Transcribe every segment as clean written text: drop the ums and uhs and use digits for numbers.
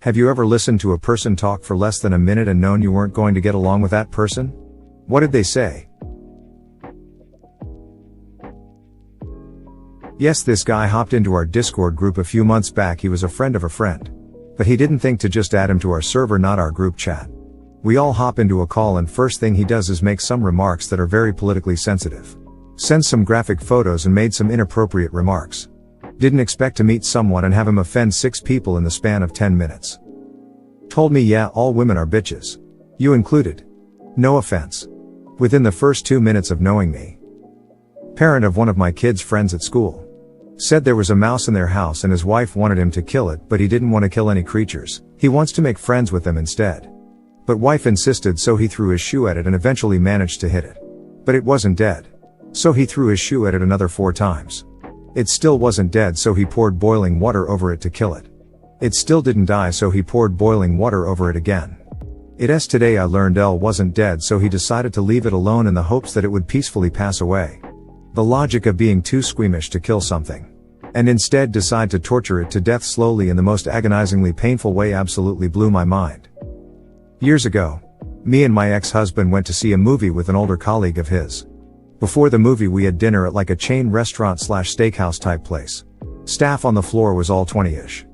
Have you ever listened to a person talk for less than a minute and known you weren't going to get along with that person? What did they say? Yes, this guy hopped into our Discord group a few months back. He was a friend of a friend. But he didn't think to just add him to our server, not our group chat. We all hop into a call and first thing he does is make some remarks that are very politically sensitive. Sends some graphic photos and made some inappropriate remarks. Didn't expect to meet someone and have him offend 6 people in the span of 10 minutes. Told me, yeah, all women are bitches. You included. No offense. Within the first 2 minutes of knowing me. Parent of one of my kids' friends at school. Said there was a mouse in their house and his wife wanted him to kill it, but he didn't want to kill any creatures. He wants to make friends with them instead. But wife insisted, so he threw his shoe at it and eventually managed to hit it. But it wasn't dead. So he threw his shoe at it another 4 times. It still wasn't dead, so he poured boiling water over it to kill it. It still didn't die, so he poured boiling water over it again. Today I learned Elle wasn't dead, so he decided to leave it alone in the hopes that it would peacefully pass away. The logic of being too squeamish to kill something. And instead decide to torture it to death slowly in the most agonizingly painful way absolutely blew my mind. Years ago, me and my ex-husband went to see a movie with an older colleague of his. Before the movie we had dinner at like a chain restaurant/steakhouse type place. Staff on the floor was all 20-ish.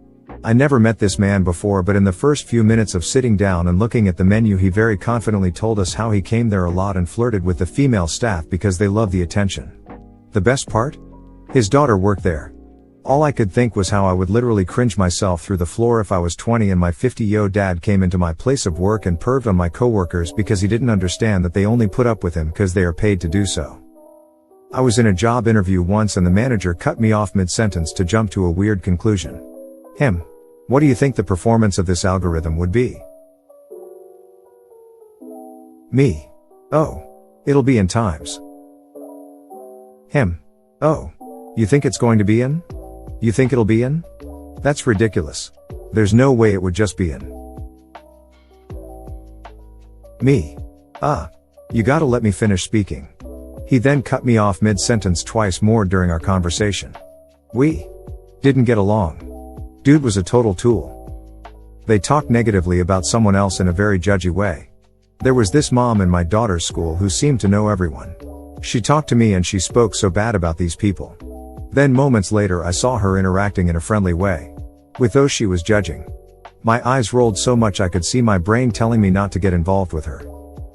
I never met this man before, but in the first few minutes of sitting down and looking at the menu he very confidently told us how he came there a lot and flirted with the female staff because they love the attention. The best part? His daughter worked there. All I could think was how I would literally cringe myself through the floor if I was 20 and my 50-yo dad came into my place of work and perved on my coworkers because he didn't understand that they only put up with him because they are paid to do so. I was in a job interview once and the manager cut me off mid-sentence to jump to a weird conclusion. What do you think the performance of this algorithm would be? Me. Oh. It'll be in times. Oh. You think it's going to be in? You think it'll be in? That's ridiculous. There's no way it would just be in. Me. You gotta let me finish speaking. He then cut me off mid-sentence twice more during our conversation. We didn't get along. Dude was a total tool. They talked negatively about someone else in a very judgy way. There was this mom in my daughter's school who seemed to know everyone. She talked to me and she spoke so bad about these people. Then moments later I saw her interacting in a friendly way with those she was judging. My eyes rolled so much I could see my brain telling me not to get involved with her.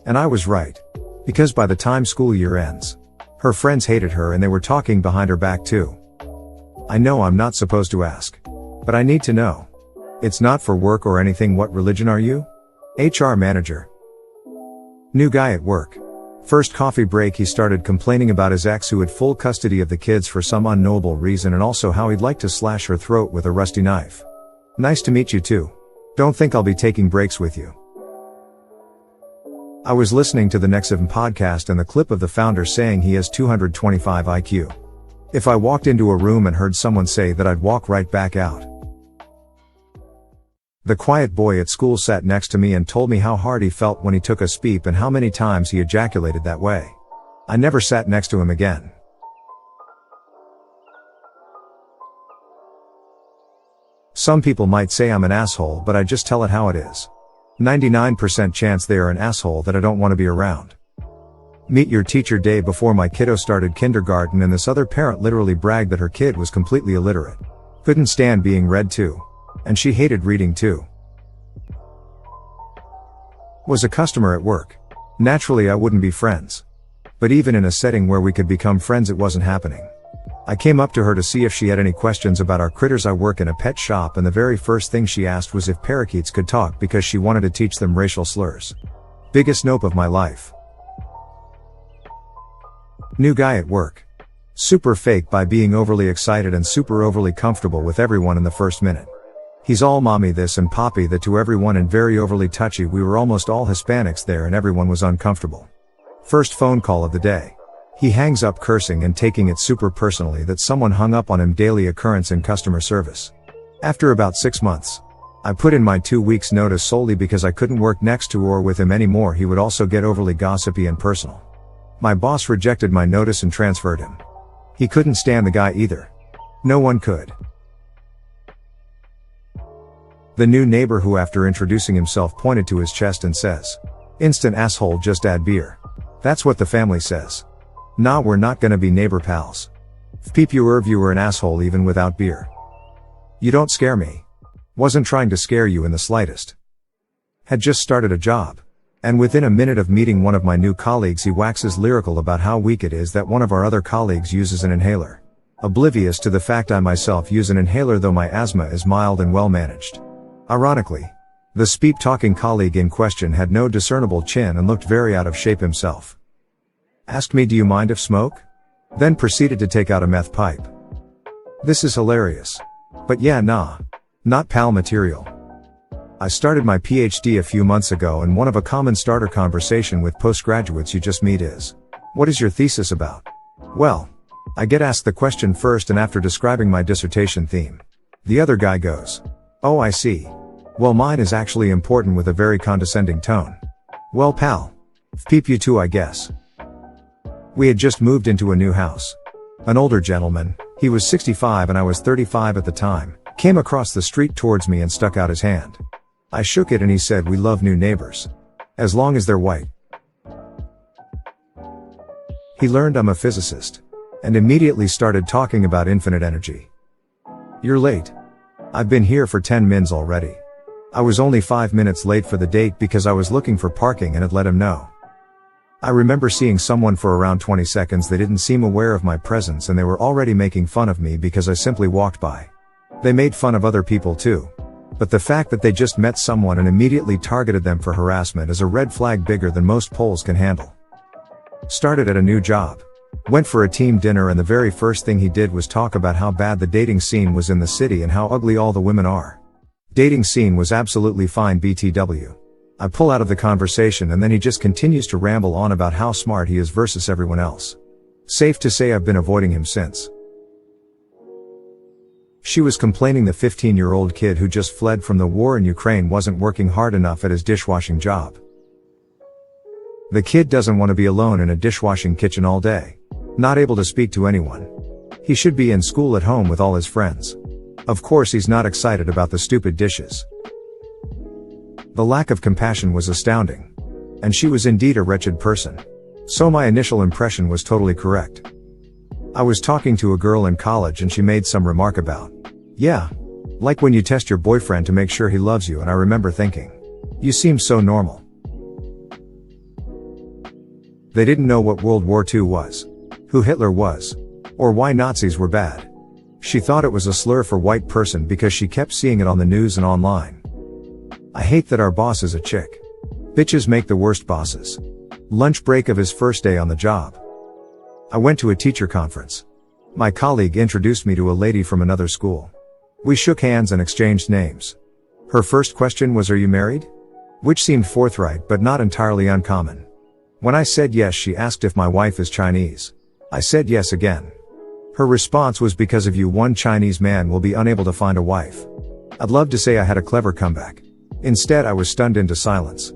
And I was right. Because by the time school year ends, her friends hated her and they were talking behind her back too. I know I'm not supposed to ask. But I need to know. It's not for work or anything. What religion are you? HR manager. New guy at work. First coffee break he started complaining about his ex who had full custody of the kids for some unknowable reason and also how he'd like to slash her throat with a rusty knife. Nice to meet you too. Don't think I'll be taking breaks with you. I was listening to the Nexivm podcast and the clip of the founder saying he has 225 IQ. If I walked into a room and heard someone say that, I'd walk right back out. The quiet boy at school sat next to me and told me how hard he felt when he took a speep and how many times he ejaculated that way. I never sat next to him again. Some people might say I'm an asshole, but I just tell it how it is. 99% chance they are an asshole that I don't want to be around. Meet your teacher day before my kiddo started kindergarten and this other parent literally bragged that her kid was completely illiterate. Couldn't stand being read to. And she hated reading too. Was a customer at work. Naturally I wouldn't be friends. But even in a setting where we could become friends it wasn't happening. I came up to her to see if she had any questions about our critters. I work in a pet shop and the very first thing she asked was if parakeets could talk because she wanted to teach them racial slurs. Biggest nope of my life. New guy at work. Super fake by being overly excited and super overly comfortable with everyone in the first minute. He's all mommy this and poppy that to everyone and very overly touchy. We were almost all Hispanics there and everyone was uncomfortable. First phone call of the day. He hangs up cursing and taking it super personally that someone hung up on him. Daily occurrence in customer service. After about 6 months, I put in my 2 weeks notice solely because I couldn't work next to or with him anymore. He would also get overly gossipy and personal. My boss rejected my notice and transferred him. He couldn't stand the guy either. No one could. The new neighbor who after introducing himself pointed to his chest and says, "Instant asshole, just add beer." That's what the family says. Nah, we're not gonna be neighbor pals. Peep you are an asshole even without beer. You don't scare me. Wasn't trying to scare you in the slightest. Had just started a job. And within a minute of meeting one of my new colleagues he waxes lyrical about how weak it is that one of our other colleagues uses an inhaler. Oblivious to the fact I myself use an inhaler though my asthma is mild and well managed. Ironically, the speep-talking colleague in question had no discernible chin and looked very out of shape himself. Asked me, "Do you mind if smoke?" Then proceeded to take out a meth pipe. This is hilarious. But yeah, nah. Not pal material. I started my PhD a few months ago and one of a common starter conversation with postgraduates you just meet is, "What is your thesis about?" Well, I get asked the question first and after describing my dissertation theme, the other guy goes, "Oh, I see. Well, mine is actually important," with a very condescending tone. Well, pal. Peep you too, I guess. We had just moved into a new house. An older gentleman, he was 65 and I was 35 at the time, came across the street towards me and stuck out his hand. I shook it and he said, "We love new neighbors. As long as they're white." He learned I'm a physicist. And immediately started talking about infinite energy. "You're late. I've been here for 10 mins already. I was only 5 minutes late for the date because I was looking for parking and had let him know." I remember seeing someone for around 20 seconds. They didn't seem aware of my presence and they were already making fun of me because I simply walked by. They made fun of other people too. But the fact that they just met someone and immediately targeted them for harassment is a red flag bigger than most polls can handle. Started at a new job. Went for a team dinner and the very first thing he did was talk about how bad the dating scene was in the city and how ugly all the women are. Dating scene was absolutely fine BTW. I pull out of the conversation and then he just continues to ramble on about how smart he is versus everyone else. Safe to say I've been avoiding him since. She was complaining the 15-year-old kid who just fled from the war in Ukraine wasn't working hard enough at his dishwashing job. The kid doesn't want to be alone in a dishwashing kitchen all day. Not able to speak to anyone. He should be in school at home with all his friends. Of course he's not excited about the stupid dishes. The lack of compassion was astounding. And she was indeed a wretched person. So my initial impression was totally correct. I was talking to a girl in college and she made some remark about, "Yeah, like when you test your boyfriend to make sure he loves you," and I remember thinking, "You seem so normal." They didn't know what World War II was, who Hitler was, or why Nazis were bad. She thought it was a slur for white person because she kept seeing it on the news and online. I hate that our boss is a chick. Bitches make the worst bosses. Lunch break of his first day on the job. I went to a teacher conference. My colleague introduced me to a lady from another school. We shook hands and exchanged names. Her first question was, "Are you married?" Which seemed forthright but not entirely uncommon. When I said yes, she asked if my wife is Chinese. I said yes again. Her response was, "Because of you, one Chinese man will be unable to find a wife." I'd love to say I had a clever comeback. Instead, I was stunned into silence.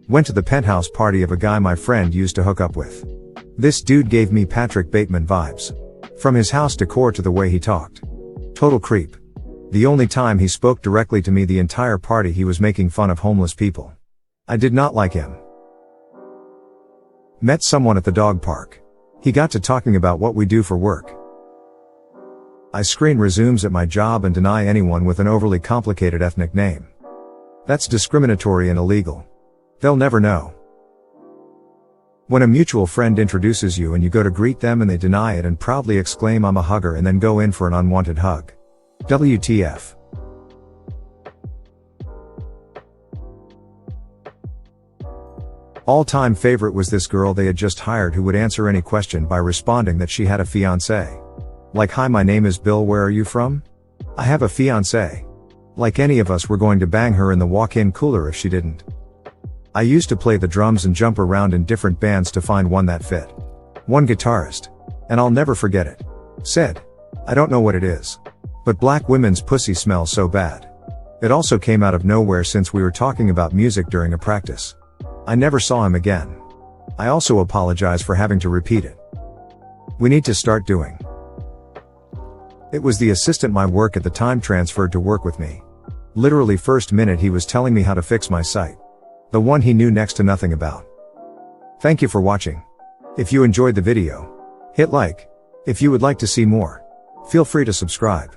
Went to the penthouse party of a guy my friend used to hook up with. This dude gave me Patrick Bateman vibes. From his house decor to the way he talked. Total creep. The only time he spoke directly to me the entire party he was making fun of homeless people. I did not like him. Met someone at the dog park. He got to talking about what we do for work. I screen resumes at my job and deny anyone with an overly complicated ethnic name. That's discriminatory and illegal. They'll never know. When a mutual friend introduces you and you go to greet them and they deny it and proudly exclaim, "I'm a hugger," and then go in for an unwanted hug. WTF. All-time favorite was this girl they had just hired who would answer any question by responding that she had a fiancé. Like, "Hi, my name is Bill, where are you from?" "I have a fiancé." Like any of us were going to bang her in the walk-in cooler if she didn't. I used to play the drums and jump around in different bands to find one that fit. One guitarist, and I'll never forget it, said, "I don't know what it is, but black women's pussy smells so bad." It also came out of nowhere since we were talking about music during a practice. I never saw him again. I also apologize for having to repeat it. We need to start doing. It was the assistant my work at the time transferred to work with me. Literally first minute he was telling me how to fix my site. The one he knew next to nothing about. Thank you for watching. If you enjoyed the video, hit like. If you would like to see more, feel free to subscribe.